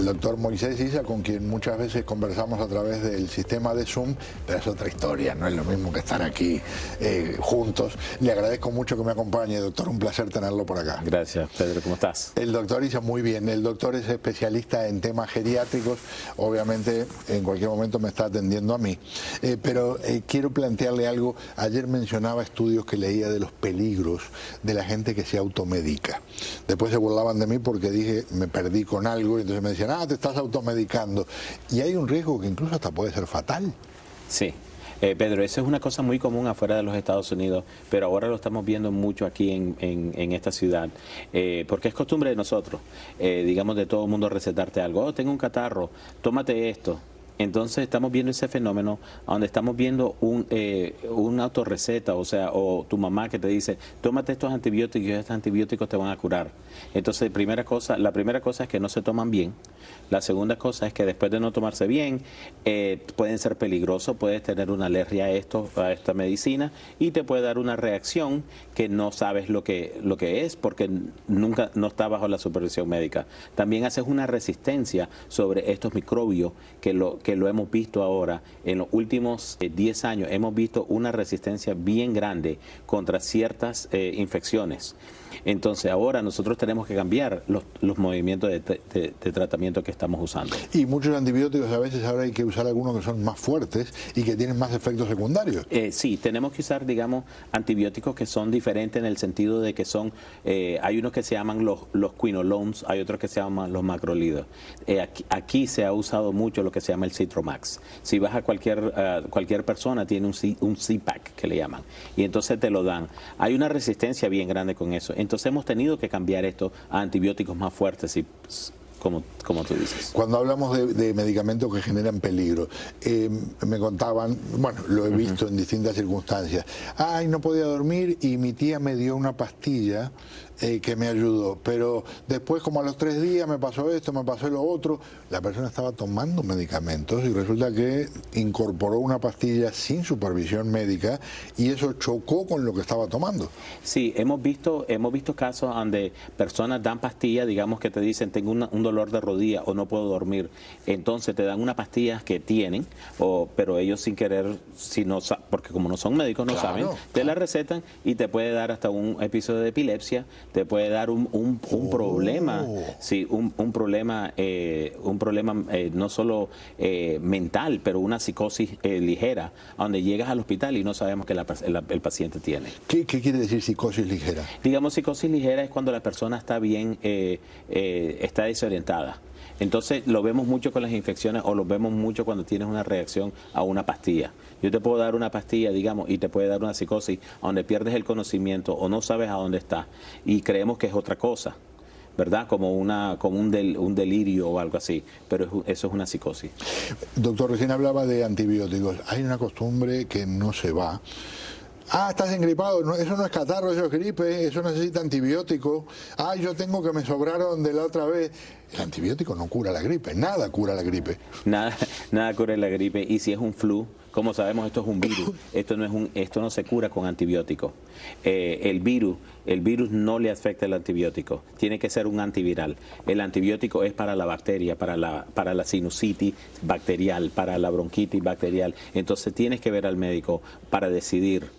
el doctor Moisés Issa, con quien muchas veces conversamos a través del sistema de Zoom, pero es otra historia, no es lo mismo que estar aquí juntos. Le agradezco mucho que me acompañe, doctor, un placer tenerlo por acá. Gracias, Pedro, ¿cómo estás? El doctor Issa, muy bien, el doctor es especialista en temas geriátricos, obviamente en cualquier momento me está atendiendo a mí, pero quiero plantearle algo. Ayer mencionaba estudios que leía de los peligros de la gente que se automedica. Después se burlaban de mí porque dije, me perdí con algo, y entonces me decían, te estás automedicando. Y hay un riesgo que incluso hasta puede ser fatal. Sí. Pedro, eso es una cosa muy común afuera de los Estados Unidos, pero ahora lo estamos viendo mucho aquí en esta ciudad, porque es costumbre de nosotros, digamos, de todo el mundo recetarte algo. Tengo un catarro, tómate esto. Entonces estamos viendo ese fenómeno donde estamos viendo una autorreceta, o sea, o tu mamá que te dice, tómate estos antibióticos y estos antibióticos te van a curar. Entonces, la primera cosa es que no se toman bien. La segunda cosa es que después de no tomarse bien, pueden ser peligrosos, puedes tener una alergia a esta medicina y te puede dar una reacción que no sabes lo que es porque nunca no está bajo la supervisión médica. También haces una resistencia sobre estos microbios que lo hemos visto ahora. En los últimos 10 años hemos visto una resistencia bien grande contra ciertas infecciones. Entonces ahora nosotros tenemos que cambiar los movimientos de tratamiento que estamos usando. Y muchos antibióticos a veces ahora hay que usar algunos que son más fuertes y que tienen más efectos secundarios. Sí, tenemos que usar, digamos, antibióticos que son diferentes en el sentido de que son, hay unos que se llaman los quinolones, hay otros que se llaman los macrolidos. Aquí se ha usado mucho lo que se llama el Citromax. Si vas a cualquier persona tiene un C-Pack que le llaman y entonces te lo dan. Hay una resistencia bien grande con eso. Entonces hemos tenido que cambiar esto a antibióticos más fuertes y como tú dices. Cuando hablamos de medicamentos que generan peligro, me contaban, bueno, lo he visto en distintas circunstancias, no podía dormir y mi tía me dio una pastilla que me ayudó, pero después como a los 3 días me pasó esto, me pasó lo otro. La persona estaba tomando medicamentos y resulta que incorporó una pastilla sin supervisión médica y eso chocó con lo que estaba tomando. Sí, hemos visto casos donde personas dan pastillas, digamos que te dicen tengo un dolor de rodilla o no puedo dormir, entonces te dan unas pastillas que tienen, pero ellos sin querer, porque como no son médicos no saben, te la recetan y te puede dar hasta un episodio de epilepsia, te puede dar un problema, sí, un problema no solo mental, pero una psicosis ligera, donde llegas al hospital y no sabemos que el paciente tiene. ¿Qué quiere decir psicosis ligera? Digamos, psicosis ligera es cuando la persona está bien, está desorientada. Entonces lo vemos mucho con las infecciones o lo vemos mucho cuando tienes una reacción a una pastilla. Yo te puedo dar una pastilla, digamos, y te puede dar una psicosis donde pierdes el conocimiento o no sabes a dónde está y creemos que es otra cosa, ¿verdad? Como un delirio o algo así, pero eso es una psicosis. Doctor, recién hablaba de antibióticos. Hay una costumbre que no se va. Estás engripado, no, eso no es catarro, eso es gripe, eso necesita antibiótico. Yo tengo que me sobraron de la otra vez. El antibiótico no cura la gripe, nada cura la gripe. Nada cura la gripe, y si es un flu, como sabemos, esto es un virus, esto no se cura con antibióticos. El virus no le afecta el antibiótico, tiene que ser un antiviral. El antibiótico es para la bacteria, para la sinusitis bacterial, para la bronquitis bacterial. Entonces tienes que ver al médico para decidir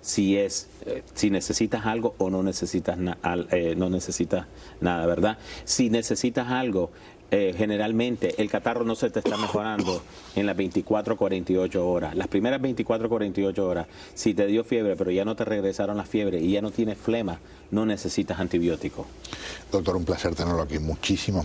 si necesitas algo o no necesitas nada, ¿verdad? Si necesitas algo, generalmente el catarro no se te está mejorando en las 24 48 horas. Las primeras 24 48 horas, si te dio fiebre pero ya no te regresaron la fiebre y ya no tienes flema, no necesitas antibiótico. Doctor, un placer tenerlo aquí. Muchísimas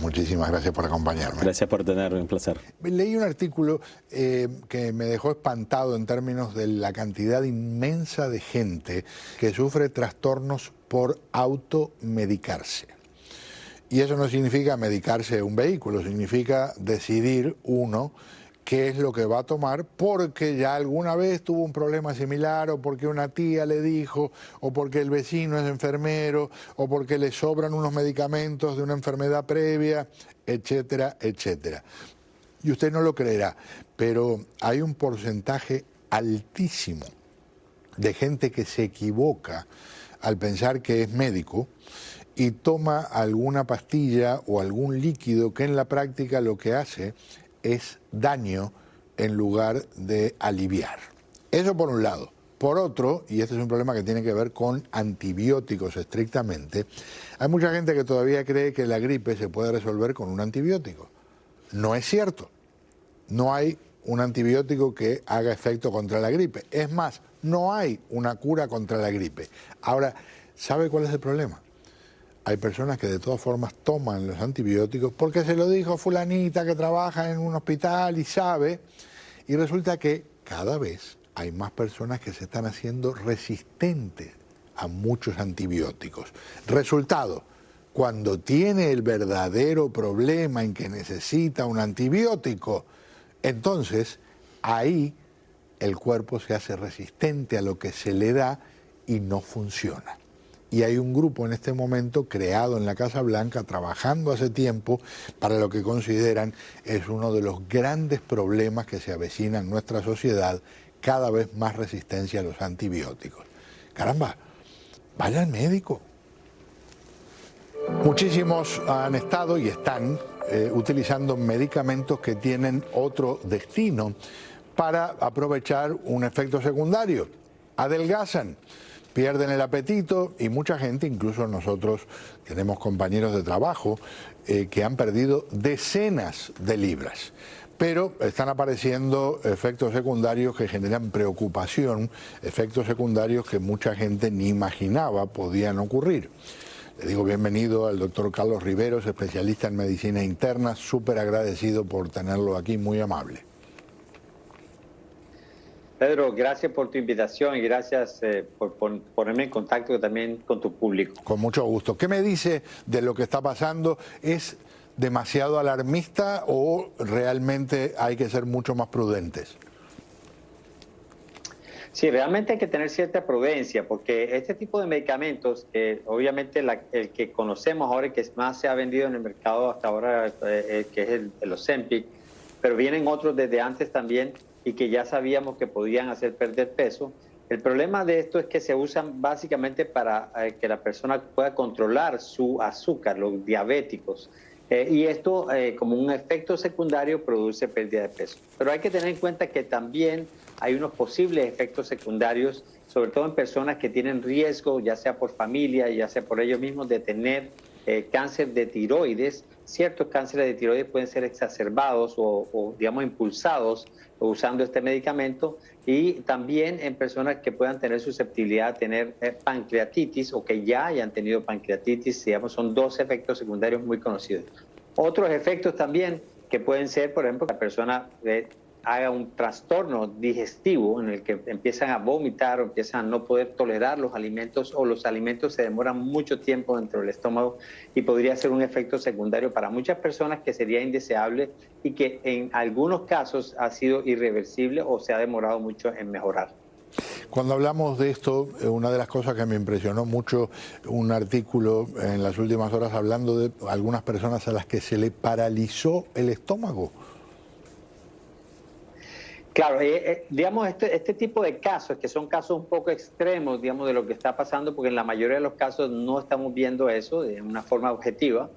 gracias por acompañarme. Gracias por tenerme, un placer. Leí un artículo que me dejó espantado en términos de la cantidad inmensa de gente que sufre trastornos por automedicarse. Y eso no significa medicarse un vehículo, significa decidir uno qué es lo que va a tomar porque ya alguna vez tuvo un problema similar o porque una tía le dijo o porque el vecino es enfermero o porque le sobran unos medicamentos de una enfermedad previa, etcétera, etcétera. Y usted no lo creerá, pero hay un porcentaje altísimo de gente que se equivoca al pensar que es médico y toma alguna pastilla o algún líquido que en la práctica lo que hace es daño en lugar de aliviar. Eso por un lado. Por otro, y este es un problema que tiene que ver con antibióticos estrictamente, hay mucha gente que todavía cree que la gripe se puede resolver con un antibiótico. No es cierto. No hay un antibiótico que haga efecto contra la gripe. Es más, no hay una cura contra la gripe. Ahora, ¿sabe cuál es el problema? Hay personas que de todas formas toman los antibióticos porque se lo dijo fulanita que trabaja en un hospital y sabe, y resulta que cada vez hay más personas que se están haciendo resistentes a muchos antibióticos. Resultado, cuando tiene el verdadero problema en que necesita un antibiótico, entonces ahí el cuerpo se hace resistente a lo que se le da y no funciona. Y hay un grupo en este momento creado en la Casa Blanca, trabajando hace tiempo para lo que consideran es uno de los grandes problemas que se avecina en nuestra sociedad, cada vez más resistencia a los antibióticos. Caramba, vaya al médico. Muchísimos han estado y están utilizando medicamentos que tienen otro destino para aprovechar un efecto secundario. Adelgazan, pierden el apetito y mucha gente, incluso nosotros tenemos compañeros de trabajo que han perdido decenas de libras. Pero están apareciendo efectos secundarios que generan preocupación, efectos secundarios que mucha gente ni imaginaba podían ocurrir. Le digo bienvenido al doctor Carlos Riveros, especialista en medicina interna, súper agradecido por tenerlo aquí, muy amable. Pedro, gracias por tu invitación y gracias por ponerme en contacto también con tu público. Con mucho gusto. ¿Qué me dice de lo que está pasando? ¿Es demasiado alarmista o realmente hay que ser mucho más prudentes? Sí, realmente hay que tener cierta prudencia porque este tipo de medicamentos, obviamente el que conocemos ahora y que más se ha vendido en el mercado hasta ahora, que es el Ozempic, pero vienen otros desde antes también y que ya sabíamos que podían hacer perder peso. El problema de esto es que se usan básicamente para que la persona pueda controlar su azúcar, los diabéticos. Y esto, como un efecto secundario, produce pérdida de peso. Pero hay que tener en cuenta que también hay unos posibles efectos secundarios, sobre todo en personas que tienen riesgo, ya sea por familia, ya sea por ellos mismos, de tener cáncer de tiroides. Ciertos cánceres de tiroides pueden ser exacerbados o digamos, impulsados usando este medicamento, y también en personas que puedan tener susceptibilidad a tener pancreatitis o que ya hayan tenido pancreatitis, digamos, son dos efectos secundarios muy conocidos. Otros efectos también que pueden ser, por ejemplo, que la persona haga un trastorno digestivo en el que empiezan a vomitar o empiezan a no poder tolerar los alimentos, o los alimentos se demoran mucho tiempo dentro del estómago, y podría ser un efecto secundario para muchas personas que sería indeseable y que en algunos casos ha sido irreversible o se ha demorado mucho en mejorar. Cuando hablamos de esto, una de las cosas que me impresionó mucho, un artículo en las últimas horas hablando de algunas personas a las que se le paralizó el estómago. Claro, digamos, este tipo de casos, que son casos un poco extremos, digamos, de lo que está pasando, porque en la mayoría de los casos no estamos viendo eso de una forma objetiva,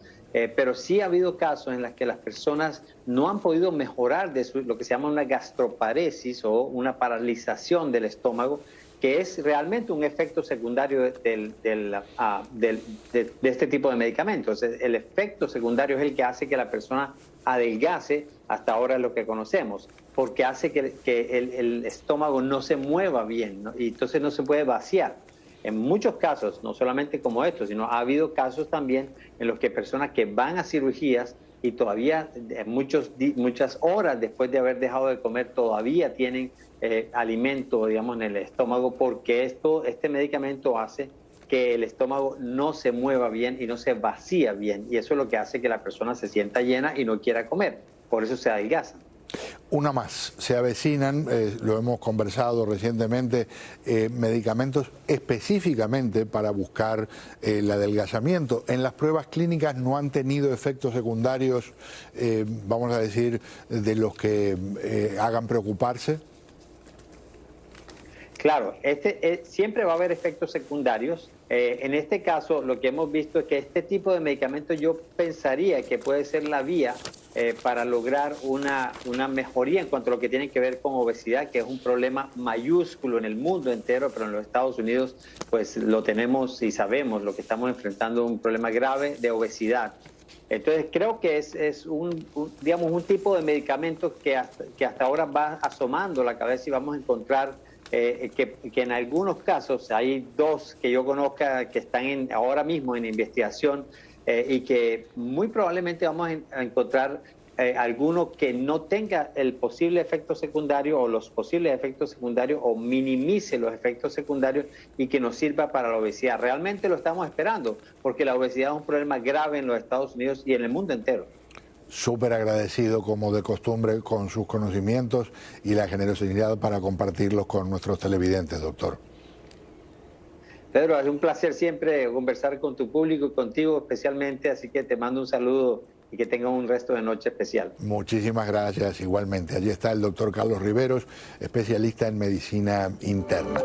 pero sí ha habido casos en los que las personas no han podido mejorar de lo que se llama una gastroparesis o una paralización del estómago, que es realmente un efecto secundario de este tipo de medicamentos. El efecto secundario es el que hace que la persona adelgace, hasta ahora es lo que conocemos, porque hace que el estómago no se mueva bien, ¿no? Y entonces no se puede vaciar. En muchos casos, no solamente como estos, sino ha habido casos también en los que personas que van a cirugías y todavía muchas horas después de haber dejado de comer todavía tienen alimento, digamos, en el estómago, porque este medicamento hace que el estómago no se mueva bien y no se vacía bien, y eso es lo que hace que la persona se sienta llena y no quiera comer, por eso se adelgaza. Una más, se avecinan, lo hemos conversado recientemente, medicamentos específicamente para buscar el adelgazamiento. En las pruebas clínicas no han tenido efectos secundarios, vamos a decir, de los que hagan preocuparse. Claro, siempre va a haber efectos secundarios. En este caso, lo que hemos visto es que este tipo de medicamentos yo pensaría que puede ser la vía para lograr una mejoría en cuanto a lo que tiene que ver con obesidad, que es un problema mayúsculo en el mundo entero, pero en los Estados Unidos pues lo tenemos y sabemos lo que estamos enfrentando, un problema grave de obesidad. Entonces creo que es digamos, un tipo de medicamento que hasta ahora va asomando la cabeza y vamos a encontrar que en algunos casos, hay 2 que yo conozca que están ahora mismo en investigación y que muy probablemente vamos a encontrar alguno que no tenga el posible efecto secundario o los posibles efectos secundarios o minimice los efectos secundarios y que nos sirva para la obesidad. Realmente lo estamos esperando porque la obesidad es un problema grave en los Estados Unidos y en el mundo entero. Súper agradecido, como de costumbre, con sus conocimientos y la generosidad para compartirlos con nuestros televidentes, doctor. Pedro, es un placer siempre conversar con tu público y contigo especialmente, así que te mando un saludo y que tengan un resto de noche especial. Muchísimas gracias, igualmente. Allí está el doctor Carlos Riveros, especialista en medicina interna.